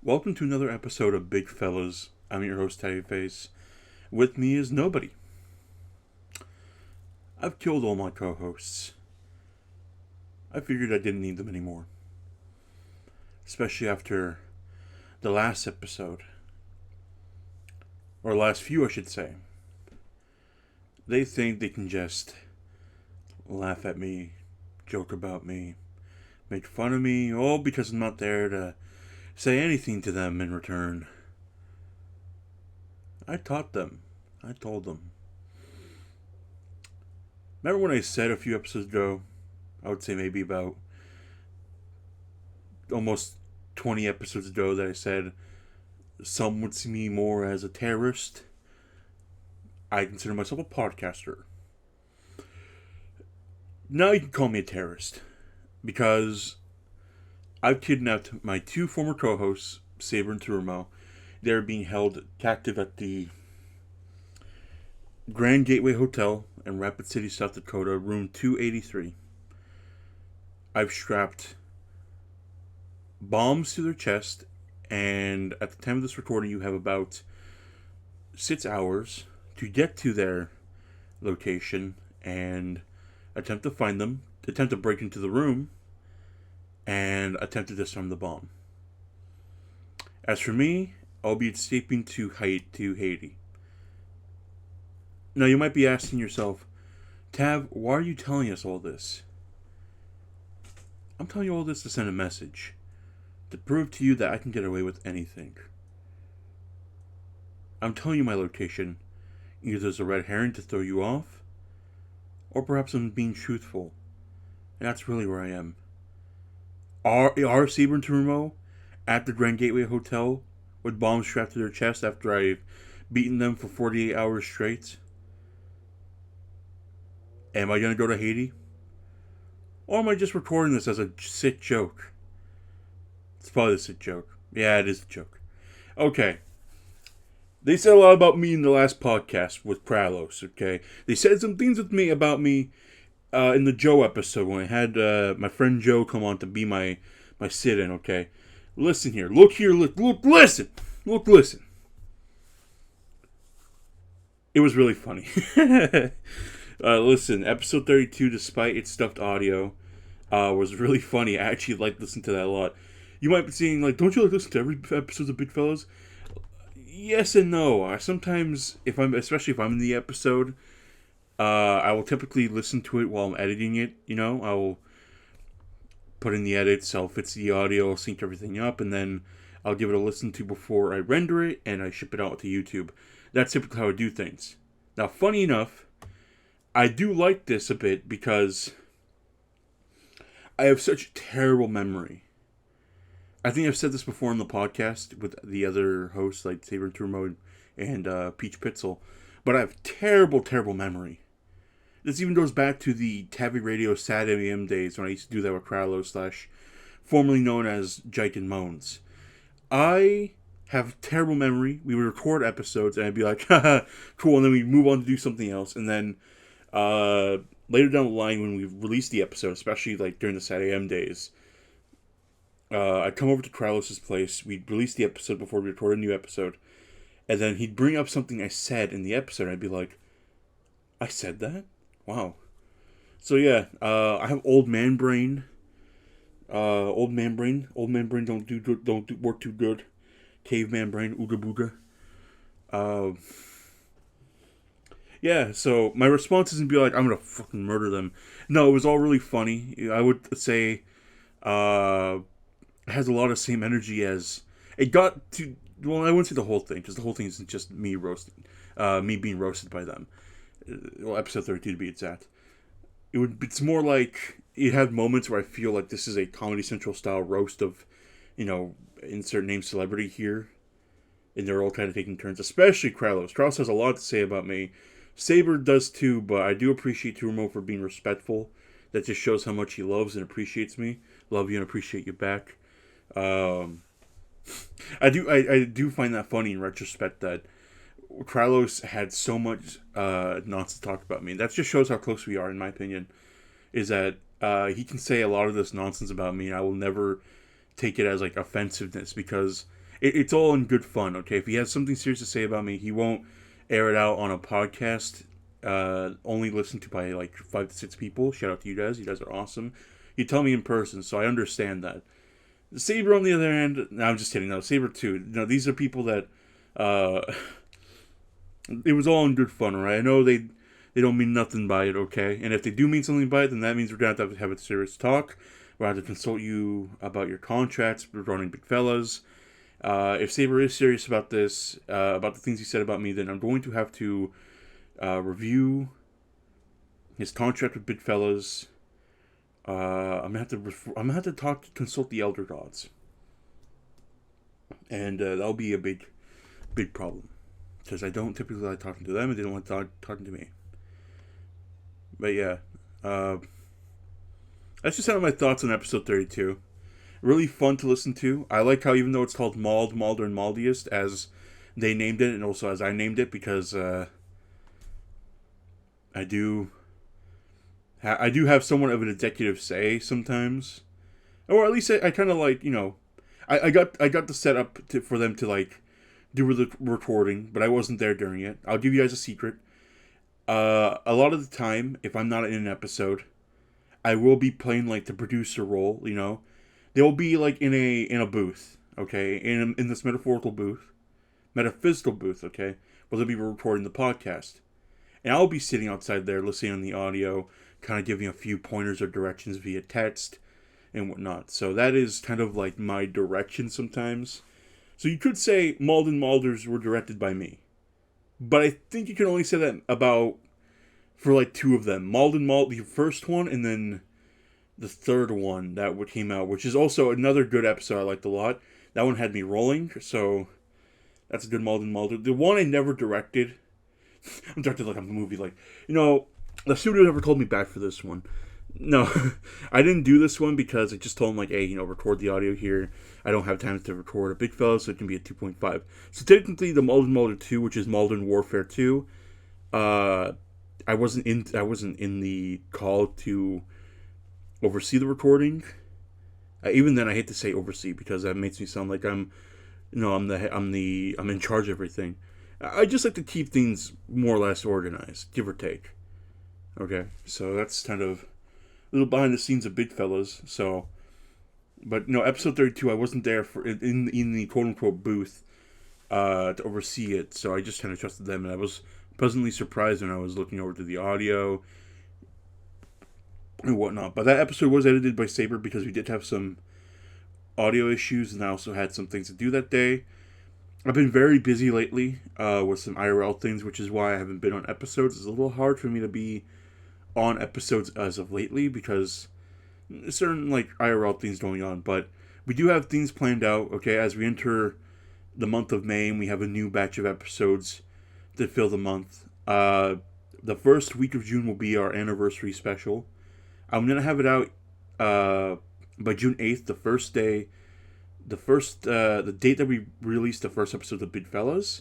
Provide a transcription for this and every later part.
Welcome to another episode of Big Fellas. I'm your host, Taviface. With me is nobody. I've killed all my co-hosts. I figured I didn't need them anymore. Especially after the last episode. Or last few, I should say. They think they can just laugh at me, joke about me, make fun of me, all because I'm not there to say anything to them in return. I taught them. I told them. Remember when I said a few episodes ago, I would say maybe about almost 20 episodes ago, that I said some would see me more as a terrorist? I consider myself a podcaster. Now you can call me a terrorist, because I've kidnapped my two former co-hosts, Saber and Turumo. They're being held captive at the Grand Gateway Hotel in Rapid City, South Dakota, room 283. I've strapped bombs to their chest, and at the time of this recording, you have about 6 hours to get to their location and attempt to find them, attempt to break into the room, and attempt to disarm the bomb. As for me, I'll be escaping to Haiti. Now you might be asking yourself, Tav, why are you telling us all this? I'm telling you all this to send a message, to prove to you that I can get away with anything. I'm telling you my location, either as a red herring to throw you off, or perhaps I'm being truthful, and that's really where I am. Are Saber and Turumo at the Grand Gateway Hotel with bombs strapped to their chest after I've beaten them for 48 hours straight? Am I going to go to Haiti? Or am I just recording this as a sick joke? It's probably a sick joke. Yeah, it is a joke. Okay. They said a lot about me in the last podcast with Kralos, okay? They said some things with me about me in the Joe episode when I had my friend Joe come on to be my sit-in, okay? Listen here. Look here. Listen. Listen. It was really funny. Listen, episode 32, despite its stuffed audio, was really funny. I actually like listening to that a lot. You might be saying, like, don't you like listen to every episode of Big Fellas? Yes and no. Sometimes, especially if I'm in the episode, I will typically listen to it while I'm editing it. You know, I will put in the edits, I'll fix the audio, I'll sync everything up, and then I'll give it a listen to before I render it and I ship it out to YouTube. That's typically how I do things. Now, funny enough, I do like this a bit because I have such terrible memory. I think I've said this before in the podcast with the other hosts like Saber and Turumo and Peach Pitzel, but I have terrible, terrible memory. This even goes back to the Tavi Radio Sad AM days when I used to do that with Kralos / formerly known as Jike and Moans. I have terrible memory. We would record episodes and I'd be like, haha, cool, and then we'd move on to do something else. And then later down the line when we released the episode, especially like during the Sad AM days, I'd come over to Kralos' place, we'd release the episode before we record a new episode, and then he'd bring up something I said in the episode, and I'd be like, I said that? Wow. So yeah, I have old man brain. Old man brain don't work too good. Caveman brain, ooga booga. Yeah, so my response isn't be like, I'm gonna fucking murder them. No, it was all really funny. I would say, it has a lot of same energy as it got to. Well, I wouldn't say the whole thing, because the whole thing isn't just me me being roasted by them. Well, episode 32 to be exact. It's more like it had moments where I feel like this is a Comedy Central style roast of, insert name celebrity here, and they're all kind of taking turns. Especially Kralos. Kralos has a lot to say about me. Saber does too, but I do appreciate Turumo for being respectful. That just shows how much he loves and appreciates me. Love you and appreciate you back. I do find that funny in retrospect that Kralos had so much nonsense to talk about me. That just shows how close we are, in my opinion. Is that he can say a lot of this nonsense about me, and I will never take it as like offensiveness, because it's all in good fun, okay? If he has something serious to say about me, he won't air it out on a podcast, only listened to by like 5 to 6 people. Shout out to you guys. You guys are awesome. You tell me in person, so I understand that. Saber, on the other hand, no, I'm just kidding. No, Saber too. No, these are people that, uh, it was all in good fun, right? I know they don't mean nothing by it, okay? And if they do mean something by it, then that means we're going to have a serious talk. We're going to consult you about your contracts regarding big fellas. If Saber is serious about this, about the things he said about me, then I'm going to have to review his contract with big fellas. I'm gonna have to consult the elder gods, and that'll be a big problem, because I don't typically like talking to them, and they don't like talking to me. But yeah, that's just some of my thoughts on episode 32. Really fun to listen to. I like how, even though it's called Mauled, Malder, and Maldiest, as they named it, and also as I named it, because I do have somewhat of an executive say sometimes, or at least I kind of like, I got the setup for them to like do the recording, but I wasn't there during it. I'll give you guys a secret. A lot of the time, if I'm not in an episode, I will be playing like the producer role. They'll be like in a booth, okay, in this metaphysical booth, okay, where they'll be recording the podcast, and I'll be sitting outside there listening on the audio, kind of giving a few pointers or directions via text and whatnot. So that is kind of like my direction sometimes. So you could say Malden Malders were directed by me, but I think you can only say that for like 2 of them. Malden Mald, the first one, and then the third one that came out, which is also another good episode I liked a lot. That one had me rolling, so that's a good Malden Malder. The one I never directed, I'm directed like a movie, like, the studio never called me back for this one. No, I didn't do this one because I just told them, like, hey, record the audio here. I don't have time to record a big fella, so it can be a 2.5. So technically, the Malden Malder 2, which is Malden Warfare 2, I wasn't in the call to oversee the recording. Even then, I hate to say oversee, because that makes me sound like I'm in charge of everything. I just like to keep things more or less organized, give or take. Okay, so that's kind of a little behind the scenes of big fellas. So, but episode 32, I wasn't there in the quote unquote booth to oversee it. So I just kind of trusted them, and I was pleasantly surprised when I was looking over to the audio and whatnot. But that episode was edited by Saber, because we did have some audio issues, and I also had some things to do that day. I've been very busy lately with some IRL things, which is why I haven't been on episodes. It's a little hard for me to be on episodes as of lately, because certain like IRL things going on. But we do have things planned out, okay, as we enter the month of May, and we have a new batch of episodes to fill the month. The first week of June will be our anniversary special. I'm going to have it out by June 8th, the date that we released the first episode of Big Fellas.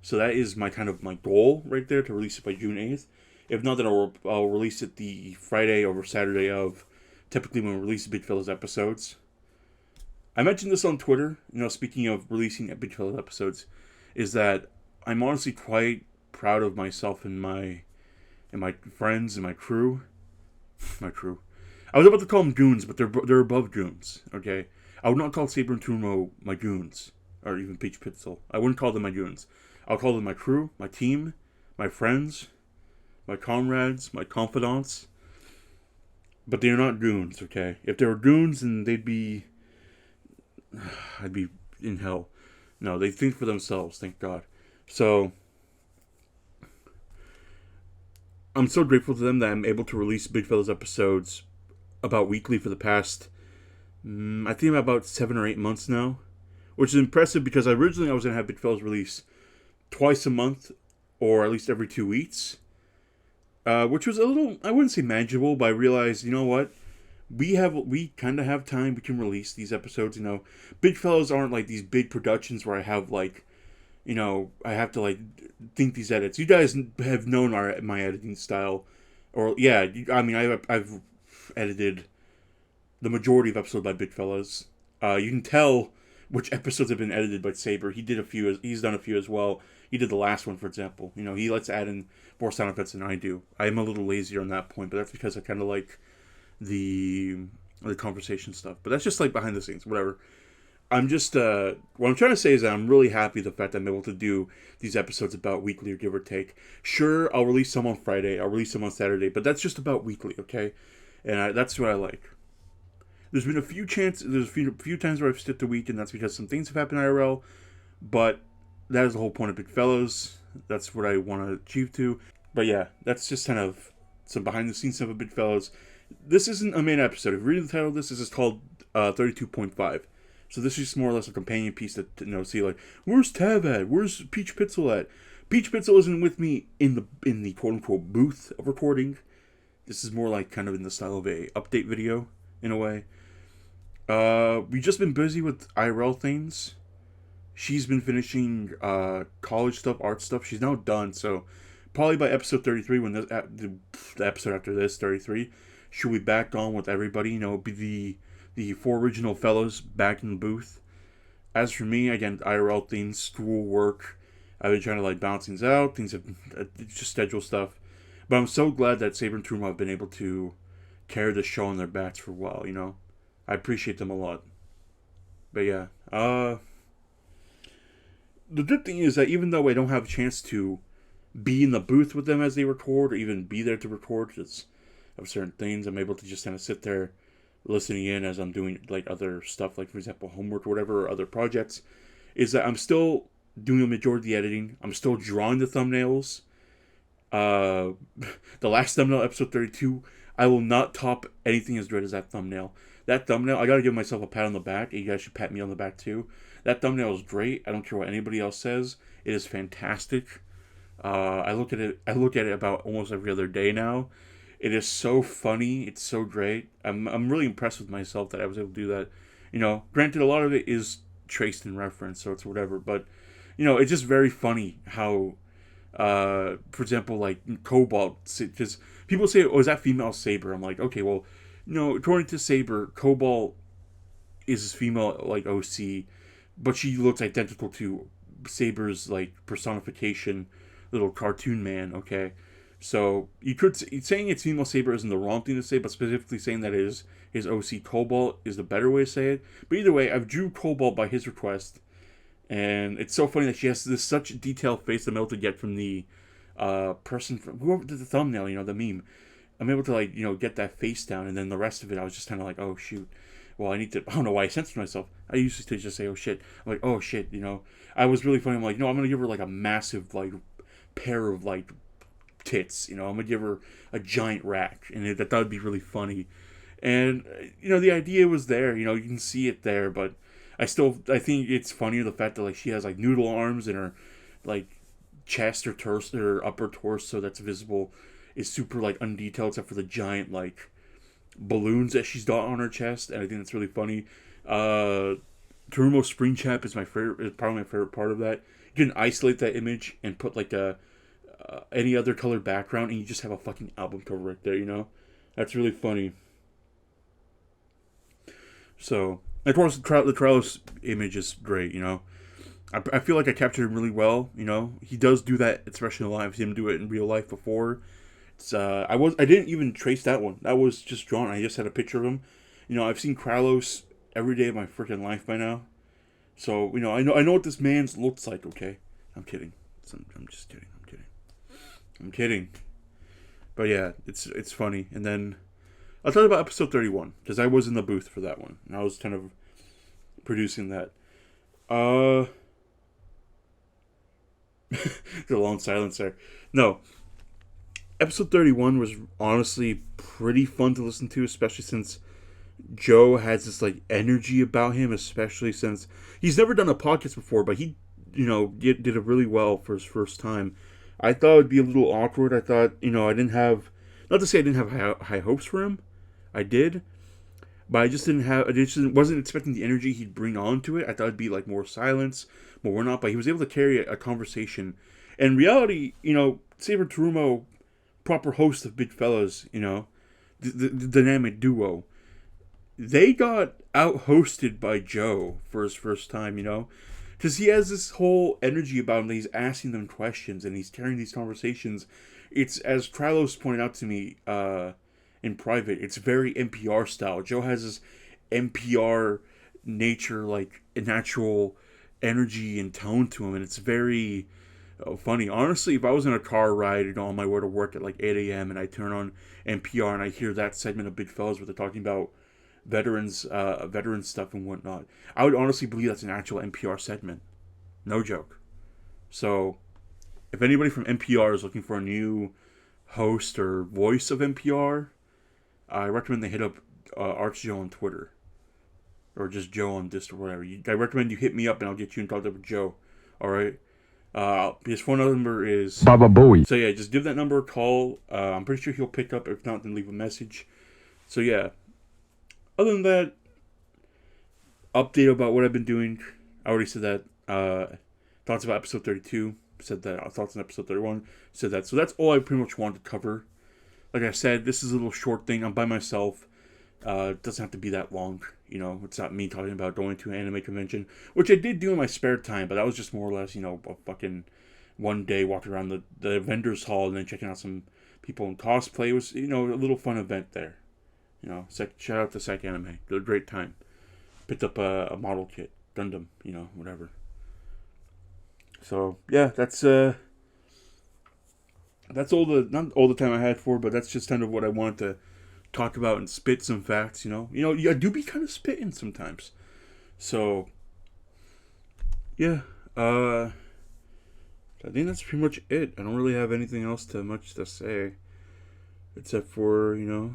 So that is my goal right there, to release it by June 8th. If not, then I'll release it the Friday or Saturday of typically when we release Big Fellas episodes. I mentioned this on Twitter, speaking of releasing Big Fellas episodes, is that I'm honestly quite proud of myself and my friends and my crew. My crew. I was about to call them goons, but they're above goons, okay? I would not call Saber and Tumo my goons, or even Peach Pitzel. I wouldn't call them my goons. I'll call them my crew, my team, my friends, my comrades, my confidants. But they're not goons, okay? If they were goons, then I'd be in hell. No, they think for themselves, thank God. So, I'm so grateful to them that I'm able to release Big Fellas episodes about weekly for the past, I think about 7 or 8 months now. Which is impressive, because originally I was going to have Big Fellas release twice a month, or at least every 2 weeks. Which was a little, I wouldn't say manageable, but I realized, you know what? We kind of have time. We can release these episodes, Big Fellas aren't like these big productions where I have like, I have to like think these edits. You guys have known my editing style. Or, yeah, I've edited the majority of episodes by Big Fellas. You can tell which episodes have been edited by Saber. He did a few. He's done a few as well. He did the last one, for example. You know, he lets add in more sound effects than I do. I am a little lazier on that point, but that's because I kind of like the conversation stuff. But that's just like behind the scenes, whatever. I'm just what I'm trying to say is that I'm really happy the fact that I'm able to do these episodes about weekly, or give or take. Sure, I'll release some on Friday, I'll release some on Saturday, but that's just about weekly, okay? And that's what I like. There's been a few times where I've skipped a week, and that's because some things have happened IRL. But that is the whole point of Big Fellows. That's what I want to achieve to. But yeah, that's just kind of some behind the scenes stuff of Big Fellows. This isn't a main episode. If you read the title of this is called 32.5. So this is just more or less a companion piece to see like, where's Tav at? Where's Peach Pitzel at? Peach Pitzel isn't with me in the quote unquote booth of recording. This is more like kind of in the style of a update video in a way. We've just been busy with IRL things. She's been finishing college stuff, art stuff. She's now done, so probably by episode 33, when the episode after this, 33, she'll be back on with everybody. You know, be the 4 original fellows back in the booth. As for me, again, IRL things, school, work. I've been trying to like balance things out. Things have just schedule stuff. But I'm so glad that Saber and Trumo have been able to carry the show on their backs for a while, you know. I appreciate them a lot. But yeah, the good thing is that even though I don't have a chance to be in the booth with them as they record, or even be there to record because of certain things, I'm able to just kind of sit there listening in as I'm doing like other stuff, like for example homework or whatever, or other projects, is that I'm still doing a majority of the editing. I'm still drawing the thumbnails. The last thumbnail, episode 32, I will not top anything as great as that thumbnail. That thumbnail, I gotta give myself a pat on the back, and you guys should pat me on the back too. That thumbnail is great. I don't care what anybody else says. It is fantastic. I look at it about almost every other day now. It is so funny. It's so great. I'm really impressed with myself that I was able to do that. You know, granted, a lot of it is traced in reference, so it's whatever. But, you know, it's just very funny how, for example, like Cobalt, because people say, "Oh, is that female Saber?" I'm like, okay, well, you know, according to Saber, Cobalt is female like OC, but she looks identical to Saber's like personification, little cartoon man. Okay. So, saying it's female Saber isn't the wrong thing to say, but specifically saying that his OC Cobalt is the better way to say it. But either way, I've drew Cobalt by his request, and it's so funny that she has this such detailed face I'm able to get from the person, from whoever did the thumbnail, you know, the meme. I'm able to, like, you know, get that face down, and then the rest of it, I was just kind of like, oh, shoot. Well, I don't know why I censored myself. I used to just say, oh, shit. I'm like, oh, shit, you know. I was really funny. I'm like, no, I'm going to give her, like, a massive, like, pair of, like, tits, you know. I'm gonna give her a giant rack, and that would be really funny. And you know, the idea was there, you know, you can see it there, but I think it's funnier the fact that like she has like noodle arms, and her like chest or torso, or upper torso that's visible is super like undetailed except for the giant like balloons that she's got on her chest, and I think that's really funny. Terumo Spring Chap is probably my favorite part of that. You can isolate that image and put like any other color background, and you just have a fucking album cover right there, you know? That's really funny. So, of course, the Kralos image is great, you know? I feel like I captured him really well, you know? He does do that, especially in live. I've seen him do it in real life before. It's I didn't even trace that one. That was just drawn. I just had a picture of him. You know, I've seen Kralos every day of my freaking life by now. So, you know, I know what this man's looks like, okay? I'm kidding. I'm just kidding. I'm kidding. But yeah, it's funny. And then I'll tell you about episode 31, because I was in the booth for that one, and I was kind of producing that. There's a long silence there. No. Episode 31 was honestly pretty fun to listen to, especially since Joe has this like energy about him, especially since he's never done a podcast before, but he, you know, did it really well for his first time. I thought it would be a little awkward. I thought, you know, not to say I didn't have high hopes for him. I did. But I just wasn't expecting the energy he'd bring onto it. I thought it'd be like more silence, more not. But he was able to carry a conversation. In reality, you know, Saber Terumo, proper host of Big Fellas, you know, the dynamic duo. they got out-hosted by Joe for his first time, you know? Because he has this whole energy about him that he's asking them questions and he's carrying these conversations. It's, as Tralos pointed out to me in private, it's very NPR style. Joe has this NPR nature, like, natural energy and tone to him, and it's very funny. Honestly, if I was in a car ride, you know, on my way to work at like 8 a.m. and I turn on NPR and I hear that segment of Big Fellas where they're talking about veteran stuff and whatnot, I would honestly believe that's an actual NPR segment. No joke. So, if anybody from NPR is looking for a new host or voice of NPR, I recommend they hit up Arch Joe on Twitter. Or just Joe on Discord or whatever. I recommend you hit me up and I'll get you in touch with Joe. Alright? His phone number is Baba Booey. So yeah, just give that number a call. I'm pretty sure he'll pick up. If not, then leave a message. So yeah. Other than that, update about what I've been doing. I already said that. Thoughts about episode 32. Said that. Thoughts on episode 31. Said that. So that's all I pretty much wanted to cover. Like I said, this is a little short thing. I'm by myself. It doesn't have to be that long. You know, it's not me talking about going to an anime convention, which I did do in my spare time, but that was just more or less, you know, a fucking one day walking around the vendor's hall and then checking out some people in cosplay. It was, you know, a little fun event there. You know, shout out to Sec Anime. Did a great time. Picked up a model kit. Gundam, you know, whatever. So, yeah, that's all not all the time I had for, but that's just kind of what I wanted to talk about and spit some facts, you know. You know, I do be kind of spitting sometimes. So, yeah. I think that's pretty much it. I don't really have anything else much to say. Except for, you know,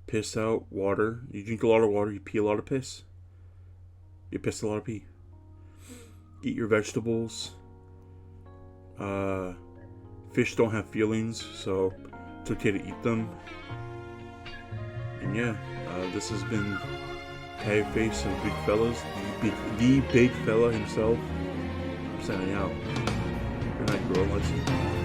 piss out, water. You drink a lot of water, you pee a lot of piss. You piss a lot of pee. Eat your vegetables. Fish don't have feelings, so it's okay to eat them. And yeah, this has been Taviface and Big Fellas, the big fella himself, signing out. Good night, girl. Let's see.